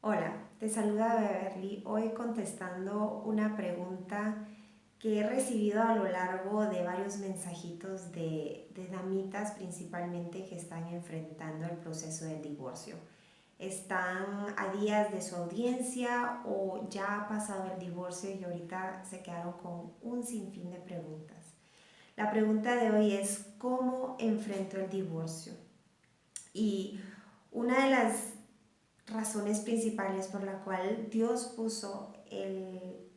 Hola, te saluda Beverly, hoy contestando una pregunta que he recibido a lo largo de varios mensajitos de damitas principalmente que están enfrentando el proceso del divorcio. Están a días de su audiencia o ya ha pasado el divorcio y ahorita se quedaron con un sinfín de preguntas. La pregunta de hoy es: ¿cómo enfrento el divorcio? Y una de las razones principales por la cual Dios puso el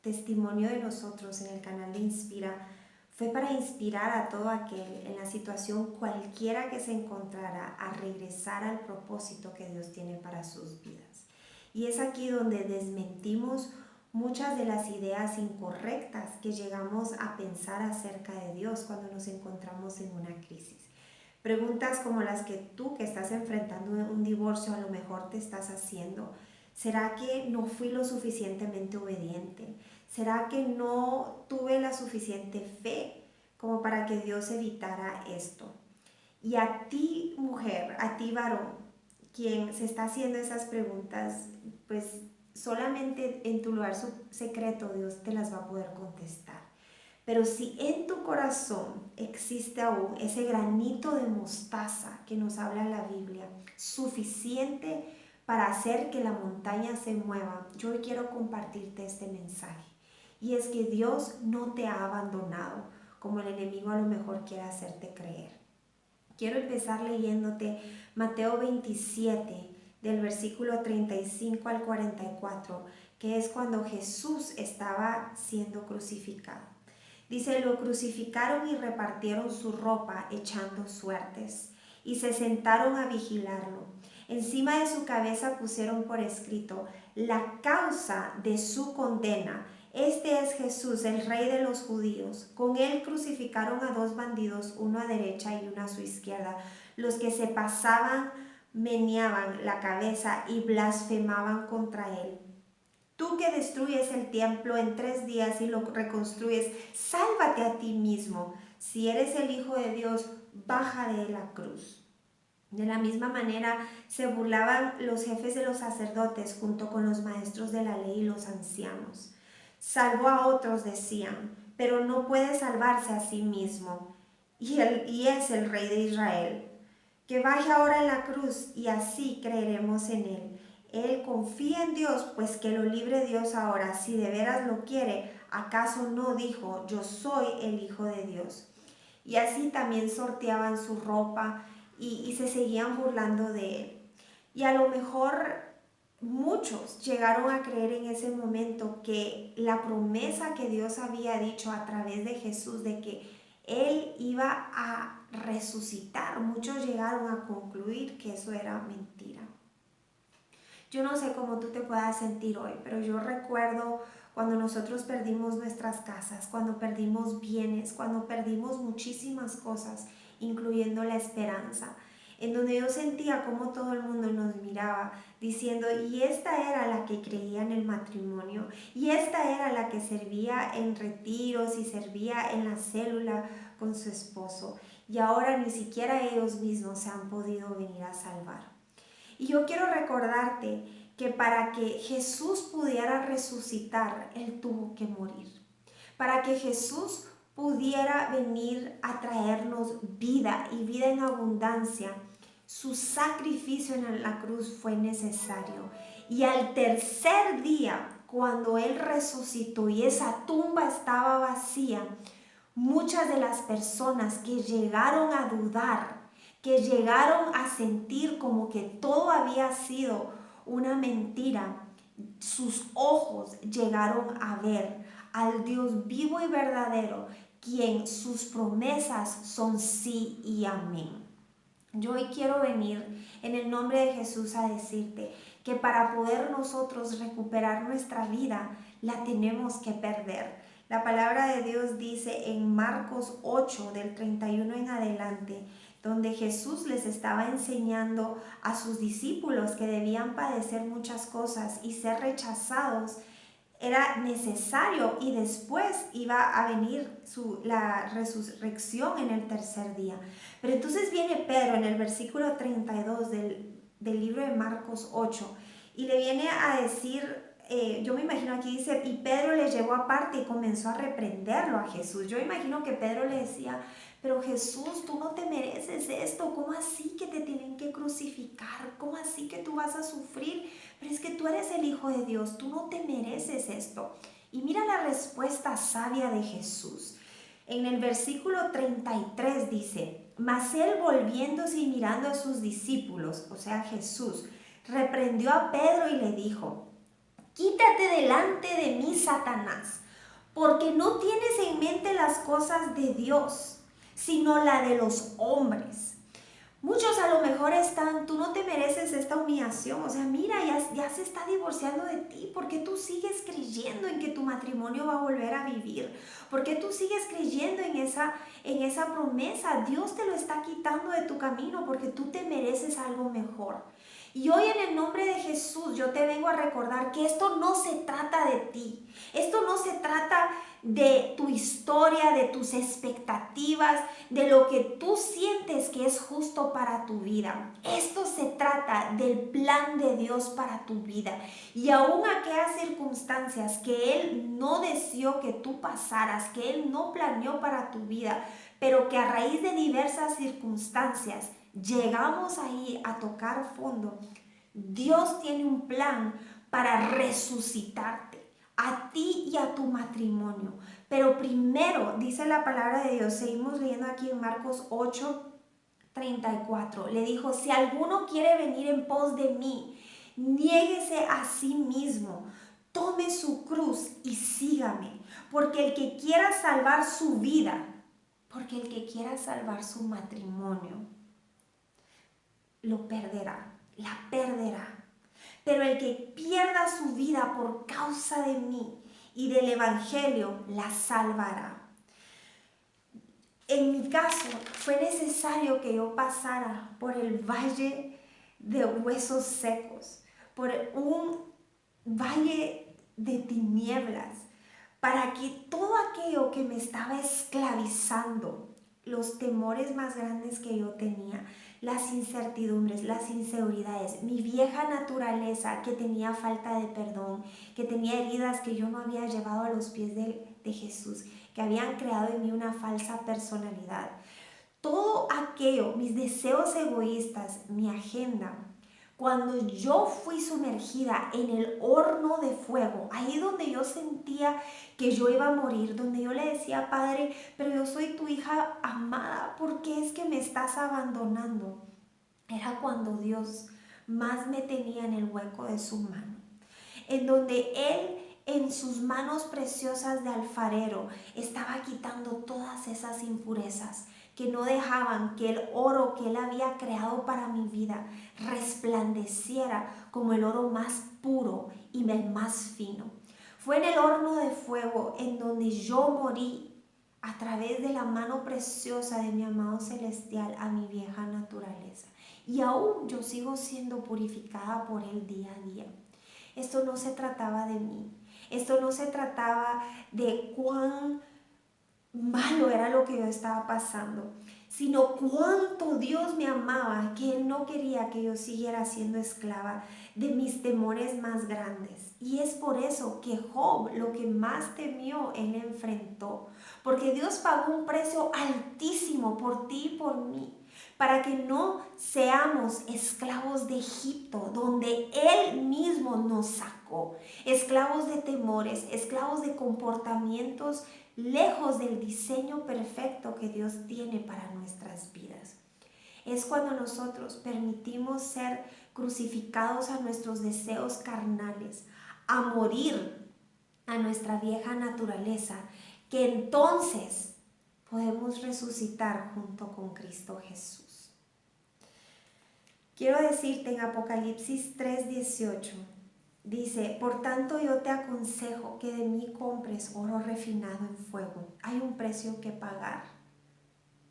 testimonio de nosotros en el canal de Inspira fue para inspirar a todo aquel en la situación cualquiera que se encontrara a regresar al propósito que Dios tiene para sus vidas. Y es aquí donde desmentimos muchas de las ideas incorrectas que llegamos a pensar acerca de Dios cuando nos encontramos en una crisis. Preguntas como las que tú que estás enfrentando un divorcio a lo mejor te estás haciendo. ¿Será que no fui lo suficientemente obediente? ¿Será que no tuve la suficiente fe como para que Dios evitara esto? Y a ti, mujer, a ti, varón, quien se está haciendo esas preguntas, pues solamente en tu lugar secreto Dios te las va a poder contestar. Pero si en tu corazón existe aún ese granito de mostaza que nos habla la Biblia, suficiente para hacer que la montaña se mueva, yo hoy quiero compartirte este mensaje. Y es que Dios no te ha abandonado, como el enemigo a lo mejor quiere hacerte creer. Quiero empezar leyéndote Mateo 27, del versículo 35 al 44, que es cuando Jesús estaba siendo crucificado. Dice: lo crucificaron y repartieron su ropa echando suertes, y se sentaron a vigilarlo. Encima de su cabeza pusieron por escrito la causa de su condena: este es Jesús, el Rey de los judíos. Con él crucificaron a dos bandidos, uno a derecha y uno a su izquierda. Los que se pasaban meneaban la cabeza y blasfemaban contra él. Tú que destruyes el templo en 3 días y lo reconstruyes, sálvate a ti mismo. Si eres el Hijo de Dios, baja de la cruz. De la misma manera se burlaban los jefes de los sacerdotes junto con los maestros de la ley y los ancianos. Salvó a otros, decían, pero no puede salvarse a sí mismo. Y es el Rey de Israel. Que baje ahora en la cruz y así creeremos en él. Él confía en Dios, pues que lo libre Dios ahora, si de veras lo quiere. ¿Acaso no dijo: yo soy el Hijo de Dios? Y así también sorteaban su ropa y se seguían burlando de él. Y a lo mejor muchos llegaron a creer en ese momento que la promesa que Dios había dicho a través de Jesús de que Él iba a resucitar, muchos llegaron a concluir que eso era mentira. Yo no sé cómo tú te puedas sentir hoy, pero yo recuerdo cuando nosotros perdimos nuestras casas, cuando perdimos bienes, cuando perdimos muchísimas cosas, incluyendo la esperanza, en donde yo sentía como todo el mundo nos miraba diciendo: y esta era la que creía en el matrimonio, y esta era la que servía en retiros y servía en la célula con su esposo, y ahora ni siquiera ellos mismos se han podido venir a salvar. Y yo quiero recordarte que para que Jesús pudiera resucitar, Él tuvo que morir. Para que Jesús pudiera venir a traernos vida y vida en abundancia, su sacrificio en la cruz fue necesario. Y al tercer día, cuando Él resucitó y esa tumba estaba vacía, muchas de las personas que llegaron a dudar, que llegaron a sentir como que todo había sido una mentira, sus ojos llegaron a ver al Dios vivo y verdadero, quien sus promesas son sí y amén. Yo hoy quiero venir en el nombre de Jesús a decirte que para poder nosotros recuperar nuestra vida, la tenemos que perder. La palabra de Dios dice en Marcos 8, del 31 en adelante, donde Jesús les estaba enseñando a sus discípulos que debían padecer muchas cosas y ser rechazados, era necesario, y después iba a venir la resurrección en el tercer día. Pero entonces viene Pedro en el versículo 32 del libro de Marcos 8 Y le viene a decir, yo me imagino aquí dice, y Pedro le llevó aparte y comenzó a reprenderlo a Jesús. Yo imagino que Pedro le decía, pero Jesús, tú no te mereces esto, ¿cómo así que te tienen que crucificar? ¿Cómo así que tú vas a sufrir? Pero es que tú eres el Hijo de Dios, tú no te mereces esto. Y mira la respuesta sabia de Jesús. En el versículo 33 dice, mas él volviéndose y mirando a sus discípulos, o sea Jesús, reprendió a Pedro y le dijo, quítate delante de mí, Satanás, porque no tienes en mente las cosas de Dios, sino la de los hombres. Muchos a lo mejor están, tú no te mereces esta humillación, o sea, mira, ya se está divorciando de ti, porque tú sigues creyendo en que tu matrimonio va a volver a vivir, porque tú sigues creyendo en esa promesa, Dios te lo está quitando de tu camino porque tú te mereces algo mejor. Y hoy en el nombre de Jesús yo te vengo a recordar que esto no se trata de ti, esto no se trata de tu historia, de tus expectativas, de lo que tú sientes que es justo para tu vida. Esto se trata del plan de Dios para tu vida. Y aún aquellas circunstancias que Él no deseó que tú pasaras, que Él no planeó para tu vida, pero que a raíz de diversas circunstancias llegamos ahí a tocar fondo, Dios tiene un plan para resucitarte a ti y a tu matrimonio. Pero primero, dice la palabra de Dios, seguimos leyendo aquí en Marcos 8:34, le dijo, si alguno quiere venir en pos de mí, niéguese a sí mismo, tome su cruz y sígame, porque el que quiera salvar su vida, porque el que quiera salvar su matrimonio, lo perderá, la perderá. Pero el que pierda su vida por causa de mí y del Evangelio, la salvará. En mi caso, fue necesario que yo pasara por el valle de huesos secos, por un valle de tinieblas, para que todo aquello que me estaba esclavizando, los temores más grandes que yo tenía, las incertidumbres, las inseguridades, mi vieja naturaleza que tenía falta de perdón, que tenía heridas que yo no había llevado a los pies de Jesús, que habían creado en mí una falsa personalidad. Todo aquello, mis deseos egoístas, mi agenda, cuando yo fui sumergida en el horno de fuego, ahí donde yo sentía que yo iba a morir, donde yo le decía, Padre, pero yo soy tu hija amada, ¿por qué es que me estás abandonando? Era cuando Dios más me tenía en el hueco de su mano, en donde Él en sus manos preciosas de alfarero estaba quitando todas esas impurezas que no dejaban que el oro que Él había creado para mi vida resplandeciera como el oro más puro y el más fino. Fue en el horno de fuego en donde yo morí a través de la mano preciosa de mi amado celestial a mi vieja naturaleza. Y aún yo sigo siendo purificada por Él día a día. Esto no se trataba de mí. Esto no se trataba de cuán malo era lo que yo estaba pasando, sino cuánto Dios me amaba, que Él no quería que yo siguiera siendo esclava de mis temores más grandes. Y es por eso que Job, lo que más temió, Él enfrentó, porque Dios pagó un precio altísimo por ti y por mí, para que no seamos esclavos de Egipto, donde Él mismo nos sacó, esclavos de temores, esclavos de comportamientos lejos del diseño perfecto que Dios tiene para nuestras vidas. Es cuando nosotros permitimos ser crucificados a nuestros deseos carnales, a morir a nuestra vieja naturaleza, que entonces podemos resucitar junto con Cristo Jesús. Quiero decirte en Apocalipsis 3:18, dice, por tanto yo te aconsejo que de mí compres oro refinado en fuego. Hay un precio que pagar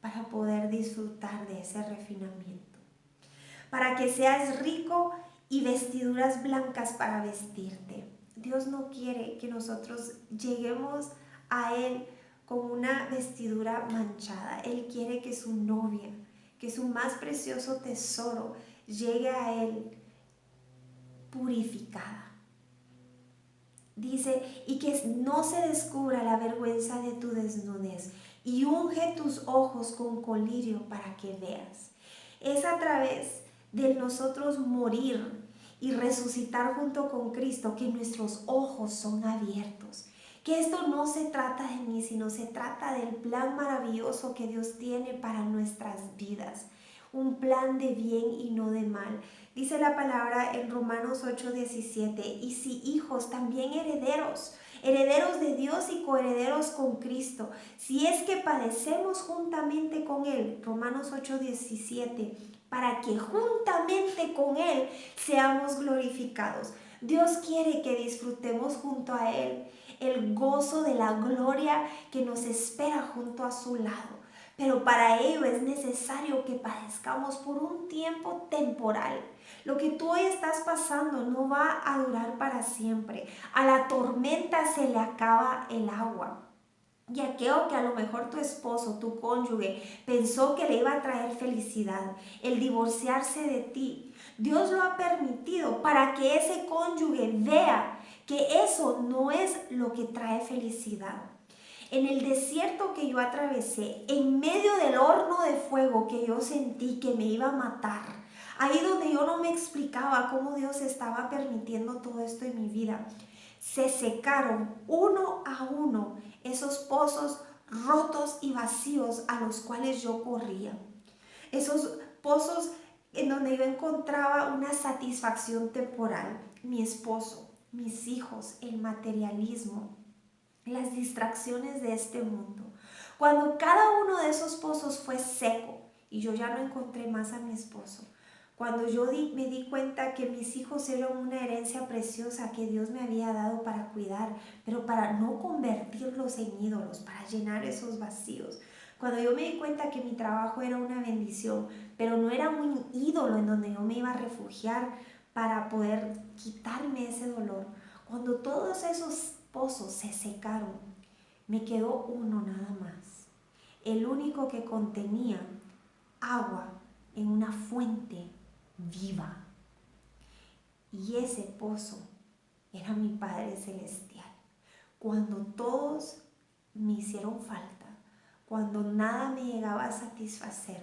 para poder disfrutar de ese refinamiento, para que seas rico y vestiduras blancas para vestirte. Dios no quiere que nosotros lleguemos a Él con una vestidura manchada. Él quiere que su novia, que su más precioso tesoro, llegue a Él purificada. Dice, y que no se descubra la vergüenza de tu desnudez, y unge tus ojos con colirio para que veas. Es a través de nosotros morir y resucitar junto con Cristo que nuestros ojos son abiertos. Que esto no se trata de mí, sino se trata del plan maravilloso que Dios tiene para nuestras vidas. Un plan de bien y no de mal. Dice la palabra en Romanos 8:17, y si hijos, también herederos, herederos de Dios y coherederos con Cristo, si es que padecemos juntamente con Él, Romanos 8:17, para que juntamente con Él seamos glorificados. Dios quiere que disfrutemos junto a Él el gozo de la gloria que nos espera junto a su lado. Pero para ello es necesario que padezcamos por un tiempo temporal. Lo que tú hoy estás pasando no va a durar para siempre. A la tormenta se le acaba el agua. Y aquello que a lo mejor tu esposo, tu cónyuge, pensó que le iba a traer felicidad, el divorciarse de ti, Dios lo ha permitido para que ese cónyuge vea que eso no es lo que trae felicidad. En el desierto que yo atravesé, en medio del horno de fuego que yo sentí que me iba a matar, ahí donde yo no me explicaba cómo Dios estaba permitiendo todo esto en mi vida, se secaron uno a uno esos pozos rotos y vacíos a los cuales yo corría. Esos pozos en donde yo encontraba una satisfacción temporal, mi esposo, mis hijos, el materialismo, las distracciones de este mundo. Cuando cada uno de esos pozos fue seco y yo ya no encontré más a mi esposo, cuando yo me di cuenta que mis hijos eran una herencia preciosa que Dios me había dado para cuidar, pero para no convertirlos en ídolos, para llenar esos vacíos. Cuando yo me di cuenta que mi trabajo era una bendición, pero no era un ídolo en donde yo me iba a refugiar para poder quitarme ese dolor. Cuando todos esos pozos se secaron, me quedó uno nada más. El único que contenía agua en una fuente viva. Y ese pozo era mi Padre Celestial. Cuando todos me hicieron falta, cuando nada me llegaba a satisfacer,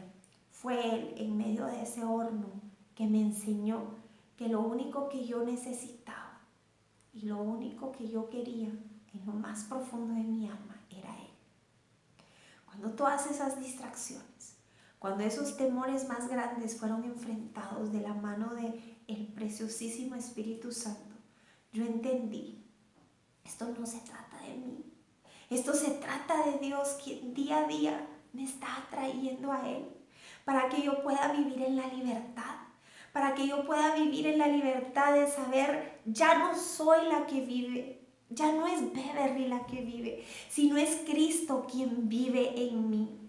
fue Él en medio de ese horno que me enseñó que lo único que yo necesitaba y lo único que yo quería en lo más profundo de mi alma era Él. Cuando todas esas distracciones, cuando esos temores más grandes fueron enfrentados de la mano del preciosísimo Espíritu Santo, yo entendí, esto no se trata de mí, esto se trata de Dios, quien día a día me está atrayendo a Él, para que yo pueda vivir en la libertad, para que yo pueda vivir en la libertad de saber, ya no soy la que vive, ya no es Beverly la que vive, sino es Cristo quien vive en mí.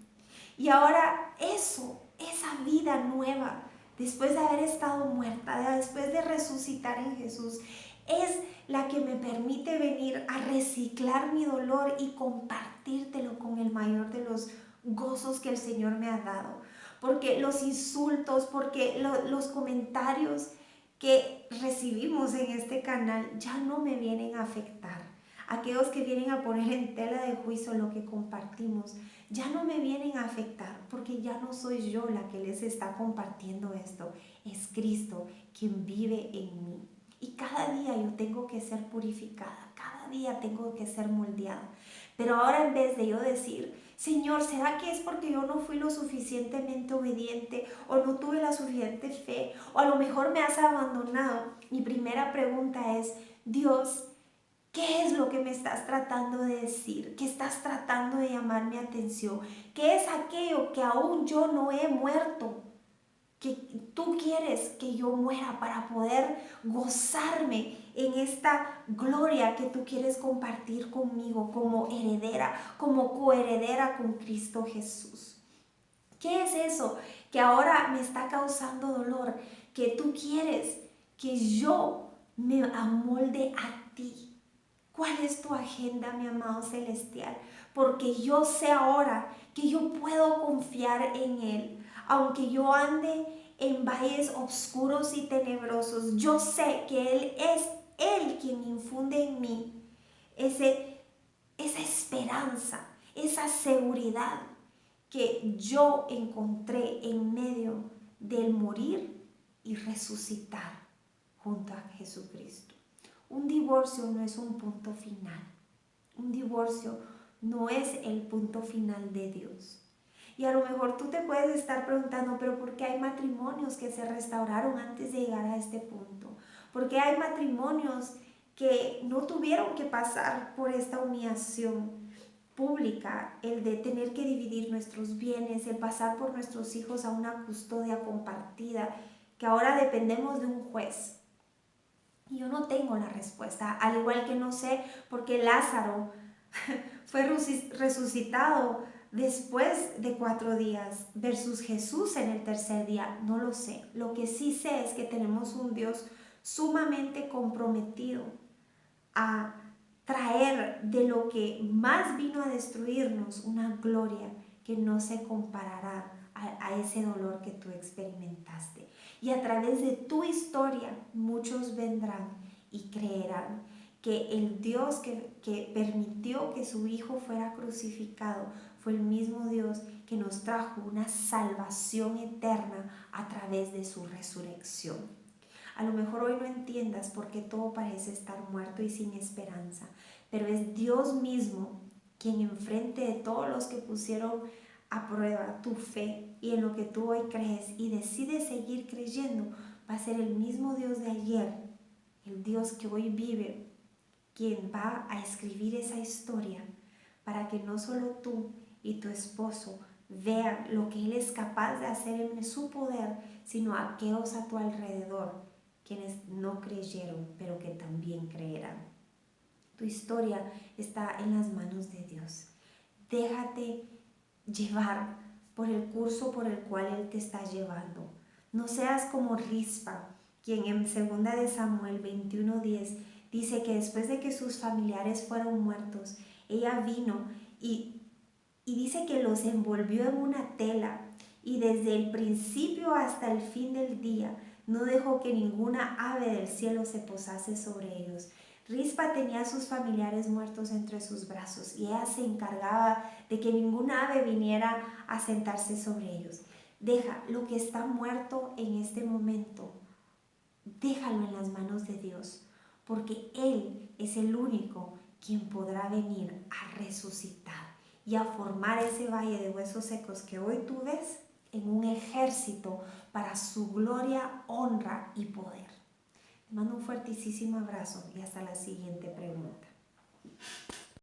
Y ahora esa vida nueva, después de haber estado muerta, después de resucitar en Jesús, es la que me permite venir a reciclar mi dolor y compartírtelo con el mayor de los gozos que el Señor me ha dado. Porque los insultos, porque los comentarios que recibimos en este canal ya no me vienen a afectar. Aquellos que vienen a poner en tela de juicio lo que compartimos, ya no me vienen a afectar porque ya no soy yo la que les está compartiendo esto, es Cristo quien vive en mí. Y cada día yo tengo que ser purificada, cada día tengo que ser moldeada. Pero ahora en vez de yo decir, Señor, ¿será que es porque yo no fui lo suficientemente obediente o no tuve la suficiente fe o a lo mejor me has abandonado? Mi primera pregunta es, Dios, ¿qué es lo que me estás tratando de decir? ¿Qué estás tratando de llamar mi atención? ¿Qué es aquello que aún yo no he muerto? Que tú quieres que yo muera para poder gozarme en esta gloria que tú quieres compartir conmigo como heredera, como coheredera con Cristo Jesús. ¿Qué es eso que ahora me está causando dolor? Que tú quieres que yo me amolde a ti. ¿Cuál es tu agenda, mi amado celestial? Porque yo sé ahora que yo puedo confiar en Él, aunque yo ande en valles oscuros y tenebrosos, yo sé que Él es Él quien infunde en mí esa esperanza, esa seguridad que yo encontré en medio del morir y resucitar junto a Jesucristo. Un divorcio no es un punto final. Un divorcio no es el punto final de Dios. Y a lo mejor tú te puedes estar preguntando, pero ¿por qué hay matrimonios que se restauraron antes de llegar a este punto? ¿Por qué hay matrimonios que no tuvieron que pasar por esta humillación pública, el de tener que dividir nuestros bienes, el pasar por nuestros hijos a una custodia compartida, que ahora dependemos de un juez? Y yo no tengo la respuesta, al igual que no sé por qué Lázaro fue resucitado después de 4 días versus Jesús en el tercer día. No lo sé. Lo que sí sé es que tenemos un Dios sumamente comprometido a traer de lo que más vino a destruirnos una gloria que no se comparará a ese dolor que tú experimentaste. Y a través de tu historia muchos vendrán y creerán que el Dios que permitió que su Hijo fuera crucificado fue el mismo Dios que nos trajo una salvación eterna a través de su resurrección. A lo mejor hoy no entiendas por qué todo parece estar muerto y sin esperanza, pero es Dios mismo quien enfrente de todos los que pusieron a prueba tu fe y en lo que tú hoy crees y decides seguir creyendo, va a ser el mismo Dios de ayer, el Dios que hoy vive, quien va a escribir esa historia para que no solo tú y tu esposo vean lo que Él es capaz de hacer en su poder, sino aquellos a tu alrededor, quienes no creyeron, pero que también creerán. Tu historia está en las manos de Dios. Déjate llevar por el curso por el cual Él te está llevando. No seas como Rispa, quien en 2 de Samuel 21:10 dice que después de que sus familiares fueron muertos, ella vino y dice que los envolvió en una tela y desde el principio hasta el fin del día no dejó que ninguna ave del cielo se posase sobre ellos. Rispa tenía a sus familiares muertos entre sus brazos y ella se encargaba de que ninguna ave viniera a sentarse sobre ellos. Deja lo que está muerto en este momento, déjalo en las manos de Dios, porque Él es el único quien podrá venir a resucitar y a formar ese valle de huesos secos que hoy tú ves en un ejército para su gloria, honra y poder. Te mando un fuertísimo abrazo y hasta la siguiente pregunta.